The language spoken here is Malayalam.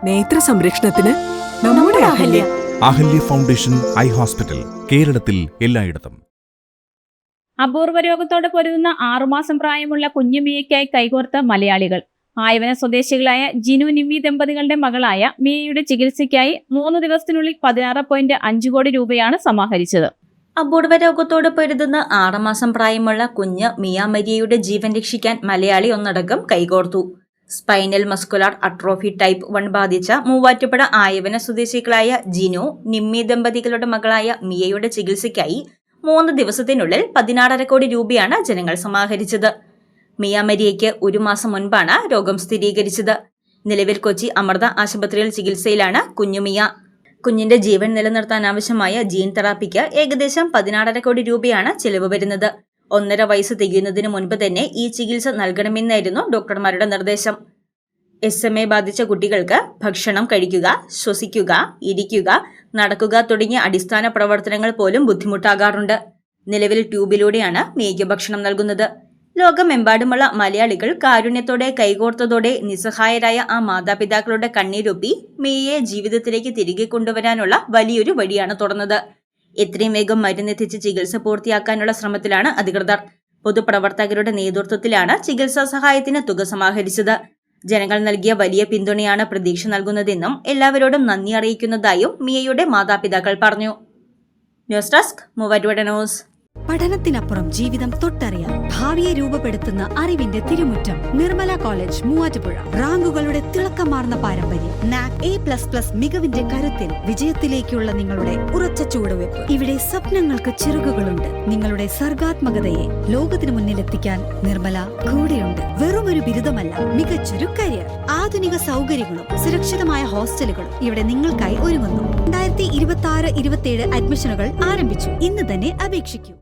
നേത്ര സംരക്ഷണത്തിന് നമ്മുടെ Ahalya. Ahalya foundation eye hospital, കേരളത്തിൽ എല്ലായിടത്തും. അപൂർവ രോഗത്തോട് പൊരുതുന്ന 6 മാസം പ്രായമുള്ള കുഞ്ഞുമിയയ്ക്കായി കൈകോർത്ത മലയാളികൾ. ആയവന സ്വദേശികളായ ജിനു നിമ്മി ദമ്പതികളുടെ മകളായ മിയയുടെ ചികിത്സയ്ക്കായി 3 ദിവസത്തിനുള്ളിൽ 16.5 കോടി രൂപയാണ് സമാഹരിച്ചത്. അപൂർവ രോഗത്തോട് പൊരുതുന്ന 6 മാസം പ്രായമുള്ള കുഞ്ഞ് മിയ മരിയയുടെ ജീവൻ രക്ഷിക്കാൻ മലയാളി ഒന്നടങ്കം കൈകോർത്തു. സ്പൈനൽ മസ്കുലാർ അട്രോഫി ടൈപ്പ് 1 ബാധിച്ച മൂവാറ്റുപുഴ ആയവന സ്വദേശികളായ ജിനു നിമ്മി ദമ്പതികളുടെ മകളായ മിയയുടെ ചികിത്സയ്ക്കായി 3 ദിവസത്തിനുള്ളിൽ 16.5 കോടി രൂപയാണ് ജനങ്ങൾ സമാഹരിച്ചത്. മിയ മരിയയ്ക്ക് 1 മാസം മുൻപാണ് രോഗം സ്ഥിരീകരിച്ചത്. നിലവിൽ കൊച്ചി അമൃത ആശുപത്രിയിൽ ചികിത്സയിലാണ് കുഞ്ഞുമിയ. കുഞ്ഞിന്റെ ജീവൻ നിലനിർത്താൻ ആവശ്യമായ ജീൻ തെറാപ്പിക്ക് ഏകദേശം 16.5 കോടി രൂപയാണ് ചെലവ് വരുന്നത്. 1.5 വയസ്സ് തികയുന്നതിന് മുൻപ് തന്നെ ഈ ചികിത്സ നൽകണമെന്നായിരുന്നു ഡോക്ടർമാരുടെ നിർദ്ദേശം. SMA ബാധിച്ച കുട്ടികൾക്ക് ഭക്ഷണം കഴിക്കുക, ശ്വസിക്കുക, ഇരിക്കുക, നടക്കുക തുടങ്ങിയ അടിസ്ഥാന പ്രവർത്തനങ്ങൾ പോലും ബുദ്ധിമുട്ടാകാറുണ്ട്. നിലവിൽ ട്യൂബിലൂടെയാണ് മിയയ്ക്ക് ഭക്ഷണം നൽകുന്നത്. ലോകമെമ്പാടുമുള്ള മലയാളികൾ കാരുണ്യത്തോടെ കൈകോർത്തതോടെ നിസ്സഹായരായ ആ മാതാപിതാക്കളുടെ കണ്ണീരൊപ്പി മിയയെ ജീവിതത്തിലേക്ക് തിരികെ കൊണ്ടുവരാനുള്ള വലിയൊരു വഴിയാണ് തുറന്നത്. എത്രയും വേഗം മരുന്നെത്തിച്ച് ചികിത്സ പൂർത്തിയാക്കാനുള്ള ശ്രമത്തിലാണ് അധികൃതർ. പൊതുപ്രവർത്തകരുടെ നേതൃത്വത്തിലാണ് ചികിത്സാ സഹായത്തിന് തുക സമാഹരിച്ചത്. ജനങ്ങൾ നൽകിയ വലിയ പിന്തുണയാണ് പ്രതീക്ഷ നൽകുന്നതെന്നും എല്ലാവരോടും നന്ദി അറിയിക്കുന്നതായും മിയയുടെ മാതാപിതാക്കൾ പറഞ്ഞു. News desk Muvattupuzha news. പഠനത്തിനപ്പുറം ജീവിതം തൊട്ടറിയാം. ഭാവിയെ രൂപപ്പെടുത്തുന്ന അറിവിന്റെ തിരുമുറ്റം നിർമ്മല കോളേജ് മൂവാറ്റുപുഴ. റാങ്കുകളുടെ തിളക്കമാർന്ന പാരമ്പര്യം. NAC A++ മികവിന്റെ കരുത്തിൽ വിജയത്തിലേക്കുള്ള നിങ്ങളുടെ ഉറച്ച ചുവടുവെപ്പ്. ഇവിടെ സ്വപ്നങ്ങൾക്ക് ചിറകുകളുണ്ട്. നിങ്ങളുടെ സർഗാത്മകതയെ ലോകത്തിന് മുന്നിലെത്തിക്കാൻ നിർമ്മല കൂടെയുണ്ട്. വെറുമൊരു ബിരുദമല്ല, മികച്ചൊരു കരിയർ. ആധുനിക സൗകര്യങ്ങളും സുരക്ഷിതമായ ഹോസ്റ്റലുകളും ഇവിടെ നിങ്ങൾക്കായി ഒരുങ്ങുന്നു. 2026-27 അഡ്മിഷനുകൾ ആരംഭിച്ചു. ഇന്ന് തന്നെ അപേക്ഷിക്കൂ.